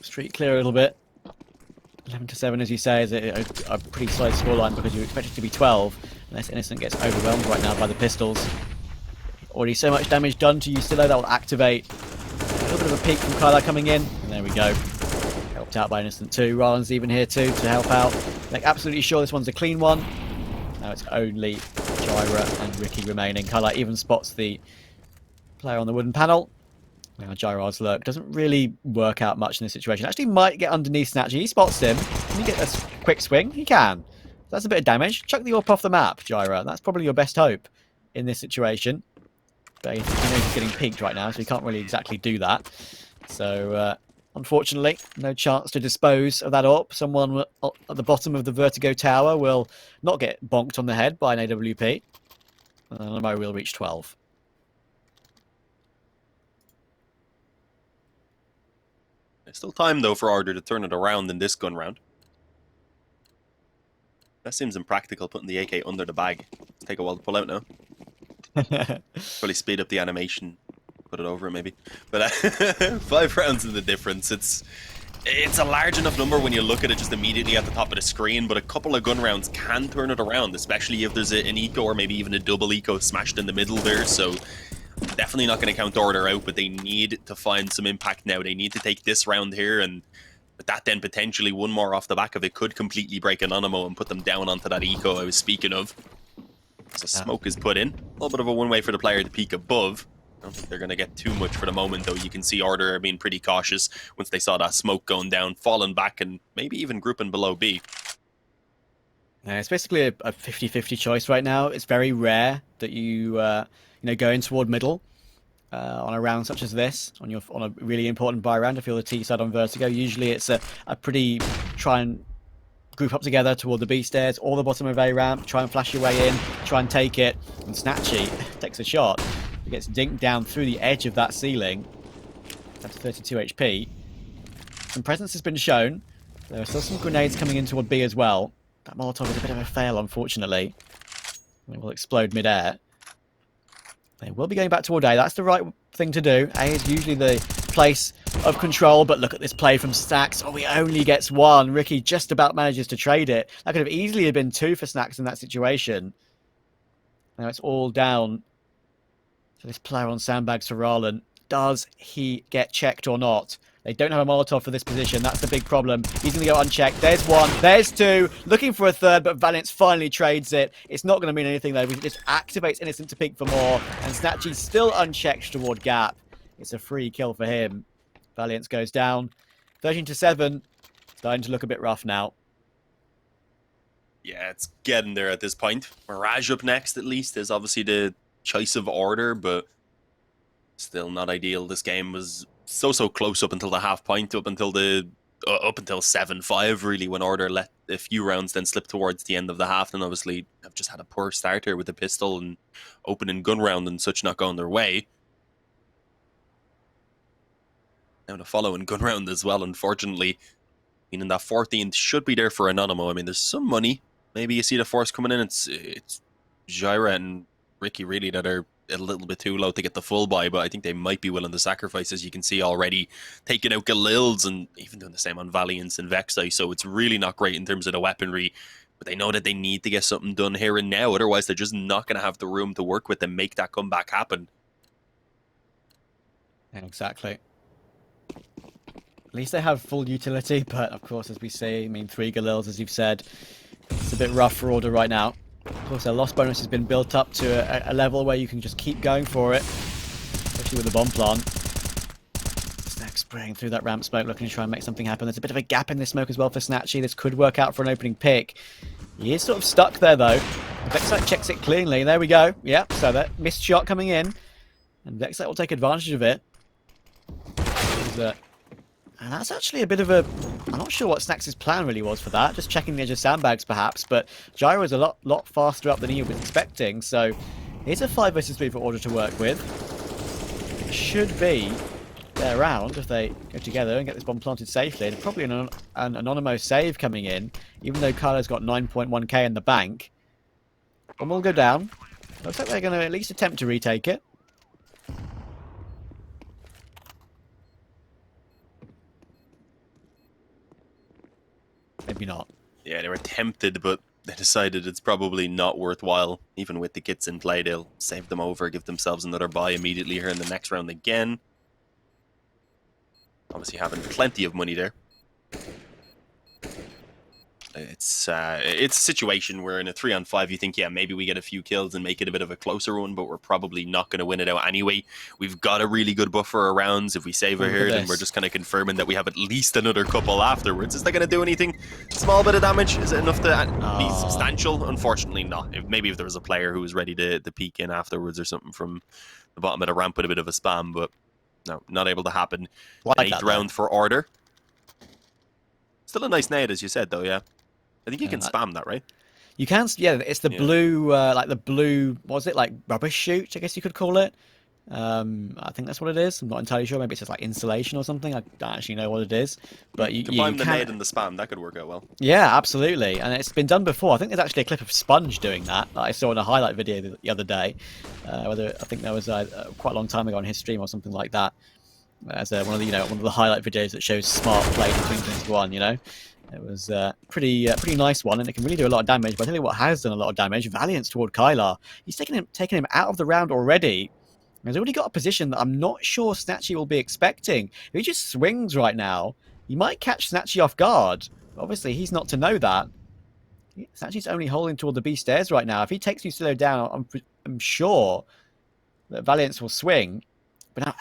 street clear a little bit. 11-7, as you say, is a pretty solid scoreline because you expect it to be 12, unless Innocent gets overwhelmed right now by the pistols. Already so much damage done to Ustillo that will activate. A little bit of a peek from Kyler coming in, and there we go. Helped out by Innocent too. Ralen's even here too to help out. Make absolutely sure this one's a clean one. Now it's only Jyra and Ricky remaining. Kyler even spots the player on the wooden panel. Now Jyra's lurk doesn't really work out much in this situation. Actually might get underneath Snatchy. He spots him. Can he get a quick swing? He can. That's a bit of damage. Chuck the AWP off the map, Jyra. That's probably your best hope in this situation. But he knows he's getting peeked right now, so he can't really exactly do that. So, unfortunately, no chance to dispose of that AWP. Someone at the bottom of the Vertigo tower will not get bonked on the head by an AWP. And Anonymo will reach 12. There's still time, though, for Order to turn it around in this gun round. That seems impractical, putting the AK under the bag. It'll take a while to pull out now. Probably speed up the animation, put it over it maybe. But 5 rounds is the difference. It's a large enough number when you look at it just immediately at the top of the screen, but a couple of gun rounds can turn it around, especially if there's an eco or maybe even a double eco smashed in the middle there. So definitely not going to count Order out, but they need to find some impact now. They need to take this round here, and with that then potentially one more off the back of it could completely break Anonymo and put them down onto that eco I was speaking of. So smoke is put in. A little bit of a one-way for the player to peek above. I don't think they're going to get too much for the moment, though. You can see Order being pretty cautious once they saw that smoke going down, falling back, and maybe even grouping below B. Yeah, it's basically a 50-50 choice right now. It's very rare that you go in toward middle on a round such as this, on a really important buy round. If you're the T side on Vertigo, usually it's a pretty try and group up together toward the B stairs or the bottom of A ramp, try and flash your way in, try and take it. And Snatchy takes a shot. He gets dinked down through the edge of that ceiling. That's 32 HP. Some presence has been shown. There are still some grenades coming in toward B as well. That Molotov is a bit of a fail, unfortunately. It will explode mid-air. They will be going back toward A. That's the right thing to do. A is usually the place of control, but look at this play from Snacks. Oh, he only gets 1. Ricky just about manages to trade it. That could have easily have been 2 for Snacks in that situation. Now it's all down to this player on sandbags for Ralen. Does he get checked or not? They don't have a Molotov for this position. That's the big problem. He's going to go unchecked. There's 1. There's 2. Looking for a 3rd, but Valiance finally trades it. It's not going to mean anything, though. It just activates Innocent to peek for more. And Snatchy's still unchecked toward Gap. It's a free kill for him. Valiance goes down. 13-7. Starting to look a bit rough now. Yeah, it's getting there at this point. Mirage up next, at least, is obviously the choice of Order, but still not ideal. This game was so close up until the half point, up until 7-5 really, when Order let a few rounds then slip towards the end of the half. And obviously have just had a poor start here with the pistol and opening gun round and such not going their way. Now the following gun round as well, unfortunately, meaning that 14th should be there for Anonymo. I mean, there's some money. Maybe you see the force coming in. It's Jyra and Ricky really that are a little bit too low to get the full buy, but I think they might be willing to sacrifice, as you can see already, taking out Galils and even doing the same on Valiance and Vexai. So it's really not great in terms of the weaponry. But they know that they need to get something done here and now. Otherwise, they're just not going to have the room to work with and make that comeback happen. Exactly. At least they have full utility, but of course, as we see, I mean, 3 Galils, as you've said, it's a bit rough for Order right now. Of course, their loss bonus has been built up to a level where you can just keep going for it, especially with the bomb plant. Snack spraying through that ramp smoke, looking to try and make something happen. There's a bit of a gap in this smoke as well for Snatchy. This could work out for an opening pick. He is sort of stuck there, though. Vexite checks it cleanly. There we go. Yep, so that missed shot coming in. And Vexite will take advantage of it. And that's actually a bit of a... I'm not sure what Snax' plan really was for that. Just checking the edge of sandbags, perhaps. But Gyro is a lot faster up than he was expecting. So here's a 5 versus 3 for Order to work with. It should be their round if they go together and get this bomb planted safely. And probably an Anonymo save coming in, even though Kylo's got 9.1k in the bank. Bomb will go down. Looks like they're going to at least attempt to retake it. Maybe not. Yeah, they were tempted, but they decided it's probably not worthwhile. Even with the kits in play, they'll save them over, give themselves another buy immediately here in the next round again. Obviously having plenty of money there. It's a situation where in a 3-on-5 you think, yeah, maybe we get a few kills and make it a bit of a closer one, but we're probably not going to win it out anyway. We've got a really good buffer of rounds. If we save her here, then we're just kind of confirming that we have at least another couple afterwards. Is that going to do anything? Small bit of damage? Is it enough to be substantial? Unfortunately not. Maybe if there was a player who was ready to peek in afterwards or something from the bottom of the ramp with a bit of a spam, but no, not able to happen. Like An 8th round for Order. Still a nice nade, as you said, though, yeah. I think you can spam that, right? You can, yeah. It's the blue, like the blue, what was it, like rubbish shoot, I guess you could call it. I think that's what it is. I'm not entirely sure. Maybe it's just like insulation or something. I don't actually know what it is. But you combine the nade and the spam, that could work out well. Yeah, absolutely. And it's been done before. I think there's actually a clip of Sponge doing that I saw in a highlight video the other day. Whether I think that was quite a long time ago on his stream or something like that. As one of the highlight videos that shows smart play in 2021. It was pretty nice one, and it can really do a lot of damage. But I tell you what has done a lot of damage: Valiance toward Kylar. He's taken him out of the round already. He's already got a position that I'm not sure Snatchy will be expecting. If he just swings right now, he might catch Snatchy off guard. But obviously, he's not to know that. Snatchy's only holding toward the B stairs right now. If he takes Lucillo down, I'm sure that Valiance will swing. But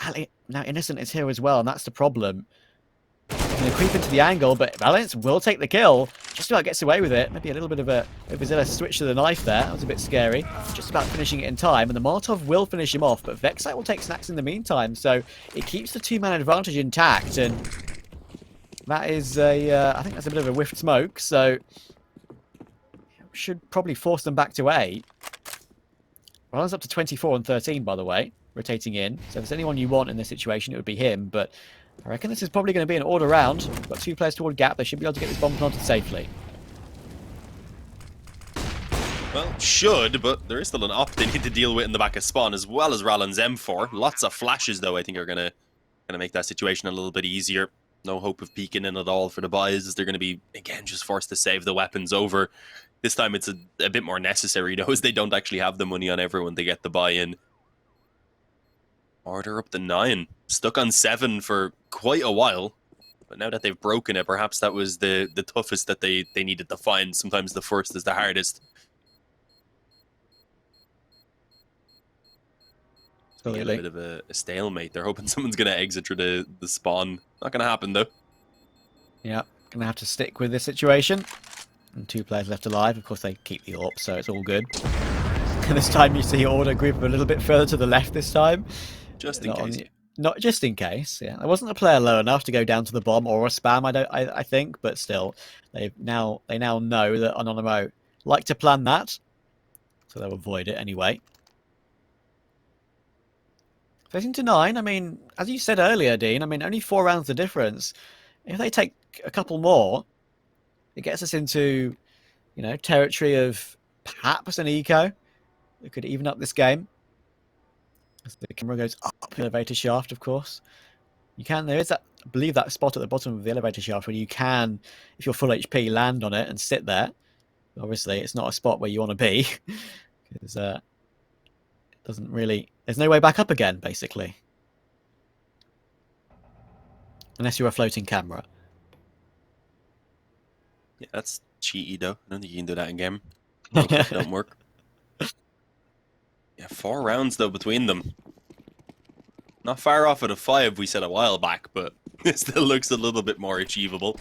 now Innocent is here as well, and that's the problem. He's going to creep into the angle, but Valiance will take the kill. Just about gets away with it. Maybe a little bit of a switch to the knife there. That was a bit scary. Just about finishing it in time. And the Molotov will finish him off, but Vexite will take Snacks in the meantime. So it keeps the 2-man advantage intact. And that is I think that's a bit of a whiffed smoke. So should probably force them back to A. Rollins up to 24 and 13, by the way. Rotating in. So if there's anyone you want in this situation, it would be him. But I reckon this is probably going to be an Order round. We've got 2 players toward gap. They should be able to get this bomb planted safely. Well, should, but there is still an op they need to deal with in the back of spawn, as well as Rallen's M4. Lots of flashes, though, I think are going to make that situation a little bit easier. No hope of peeking in at all for the buys, as they're going to be, again, just forced to save the weapons over. This time it's a bit more necessary, though, as they don't actually have the money on everyone to get the buy-in. Order up to 9. Stuck on 7 for quite a while. But now that they've broken it, perhaps that was the toughest that they needed to find. Sometimes the first is the hardest. Absolutely. A bit of a stalemate. They're hoping someone's going to exit through the spawn. Not going to happen, though. Yeah, going to have to stick with this situation. And 2 players left alive. Of course, they keep the AWP, so it's all good. And this time you see Order group a little bit further to the left this time. Just in case. Not just in case, yeah. There wasn't a player low enough to go down to the bomb or a spam, I think, but still, they now know that Anonymo like to plan that, so they'll avoid it anyway. 13 to 9. I mean, as you said earlier, Dean. I mean, only 4 rounds the difference. If they take a couple more, it gets us into, territory of perhaps an eco. It could even up this game. As the camera goes up the elevator shaft, of course. There is that, I believe, that spot at the bottom of the elevator shaft where you can, if you're full HP, land on it and sit there. Obviously, it's not a spot where you want to be, because it doesn't really, there's no way back up again, basically. Unless you're a floating camera. Yeah, that's cheaty though. I don't think you can do that in game. That don't work. Yeah, 4 rounds though between them. Not far off of the 5 we said a while back, but it still looks a little bit more achievable.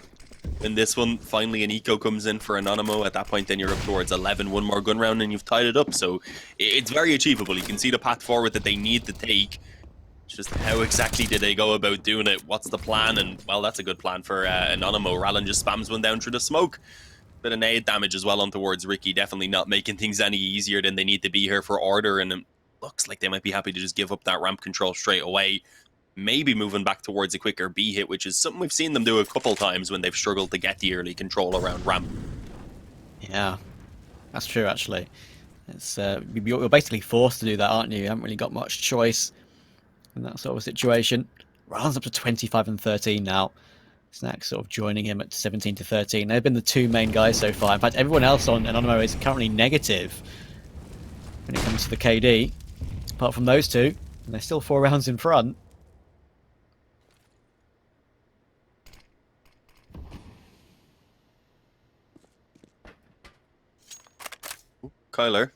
In this one, finally an eco comes in for Anonymo. At that point, then you're up towards 11. One more gun round and you've tied it up. So it's very achievable. You can see the path forward that they need to take. Just how exactly did they go about doing it? What's the plan? And, well, that's a good plan for Anonymo. Rallen just spams one down through the smoke. Bit of nade damage as well on towards Ricky. Definitely not making things any easier than they need to be here for order. And it looks like they might be happy to just give up that ramp control straight away. Maybe moving back towards a quicker B hit, which is something we've seen them do a couple times when they've struggled to get the early control around ramp. Yeah, that's true, actually. It's you're basically forced to do that, aren't you? You haven't really got much choice in that sort of situation. Rallen's up to 25 and 13 now. Snack sort of joining him at 17 to 13. They've been the 2 main guys so far. In fact, everyone else on Anonymo is currently negative when it comes to the KD, apart from those 2. And they're still 4 rounds in front. Kyler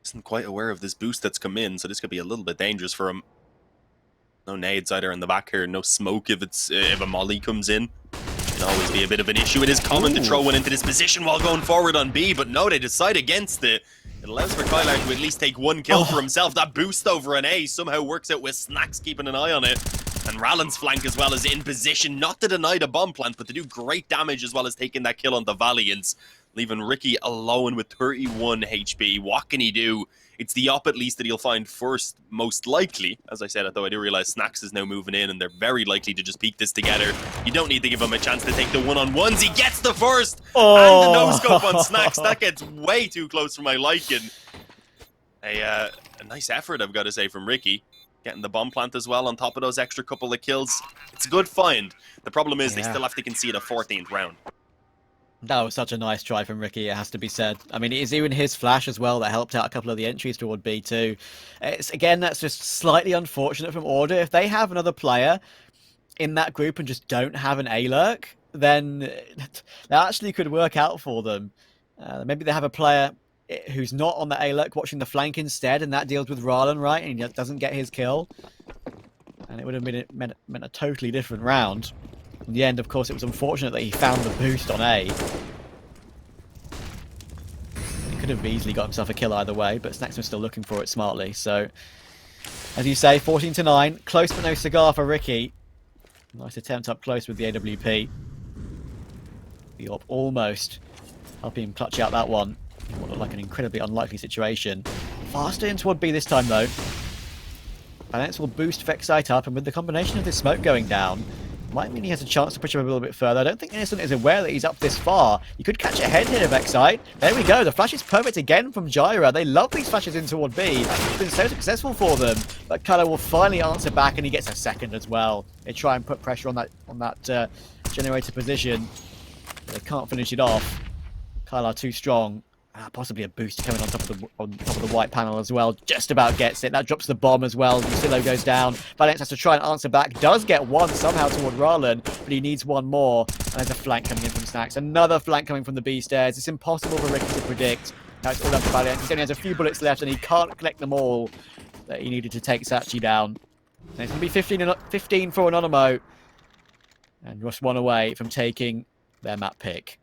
isn't quite aware of this boost that's come in, so this could be a little bit dangerous for him. No nades either in the back here, no smoke if a molly comes in. Can always be a bit of an issue. It is common to throw one into this position while going forward on B, but no, they decide against it. It allows for Kyler to at least take 1 kill for himself. That boost over an A somehow works out with Snacks keeping an eye on it. And Rallen's flank as well is in position, not to deny the bomb plant, but to do great damage as well as taking that kill on the Valiants, leaving Ricky alone with 31 HP. What can he do? It's the op at least that he'll find first, most likely. As I said, though, I do realize Snacks is now moving in, and they're very likely to just peek this together. You don't need to give him a chance to take the one-on-ones. He gets the first! Oh. And the no-scope on Snacks. That gets way too close for my liking. A nice effort, I've got to say, from Ricky. Getting the bomb plant as well on top of those extra couple of kills. It's a good find. The problem is they still have to concede a 14th round. That was such a nice try from Ricky, it has to be said. I mean, it is even his flash as well that helped out a couple of the entries toward B2. Again, that's just slightly unfortunate from Order. If they have another player in that group and just don't have an A-lurk, then that actually could work out for them. Maybe they have a player who's not on the A-lurk watching the flank instead, and that deals with Rallen, right? And he doesn't get his kill. And it would have meant a totally different round. In the end, of course, it was unfortunate that he found the boost on A. He could have easily got himself a kill either way, but Snacks was still looking for it smartly. So, as you say, 14 to 9. Close but no cigar for Ricky. Nice attempt up close with the AWP. The op almost helping him clutch out that one. What looked like an incredibly unlikely situation. Faster in toward B this time, though. Balance will boost Vexite up, and with the combination of this smoke going down, might mean he has a chance to push him a little bit further. I don't think Innocent is aware that he's up this far. You could catch a head here, Vexite. There we go. The flash is perfect again from Gyra. They love these flashes in toward B. It's been so successful for them. But Color will finally answer back, and he gets a second as well. They try and put pressure on that generator position. They can't finish it off. Kylar too strong. Possibly a boost coming on top of the white panel as well. Just about gets it. That drops the bomb as well. Lucillo goes down. Valiant has to try and answer back. Does get one somehow toward Rallen, but he needs one more. And there's a flank coming in from Snacks. Another flank coming from the B stairs. It's impossible for Ricky to predict. Now it's all up to Valiant. He only has a few bullets left, and he can't collect them all that he needed to take Sachi down. And it's going to be 15 for Anonymo. And just one away from taking their map pick.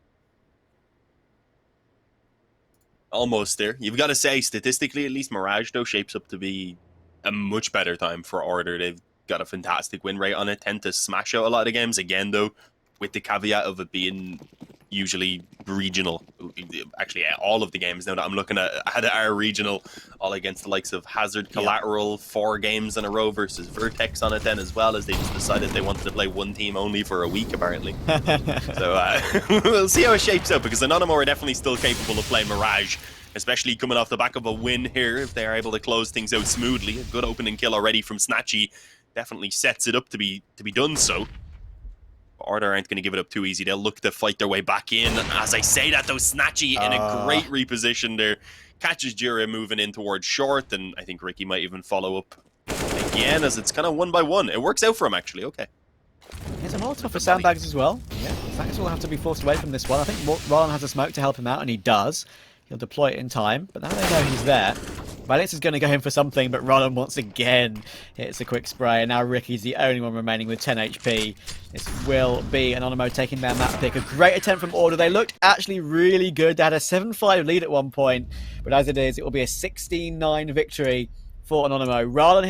Almost there. You've got to say, statistically, at least Mirage, though, shapes up to be a much better time for Order. They've got a fantastic win rate on it, tend to smash out a lot of games. Again, though, with the caveat of it being usually regional. Actually, all of the games now that I'm looking at are regional, all against the likes of Hazard, Collateral, 4 games in a row versus Vertex on it then as well, as they just decided they wanted to play one team only for a week, apparently. So we'll see how it shapes out, because Anonymo are definitely still capable of playing Mirage. especially coming off the back of a win here. If they are able to close things out smoothly, a good opening kill already from Snatchy definitely sets it up to be done so. But Ardor aren't going to give it up too easy. They'll look to fight their way back in. As I say that, though, Snatchy in a great reposition there. Catches Jira moving in towards short, and I think Ricky might even follow up again, as it's kind of 1 by 1. It works out for him, actually. Okay. There's a Molotov for sandbags as well. Yeah, Snacks will have to be forced away from this one. I think Roland has a smoke to help him out, and he does. He'll deploy it in time, but now they know he's there. Valix is going to go in for something, but Roland once again hits a quick spray, and now Ricky's the only one remaining with 10 HP. This will be Anonymo taking their map pick. A great attempt from Order. They looked actually really good. They had a 7-5 lead at one point, but as it is, it will be a 16-9 victory for Anonymo. Roland hitting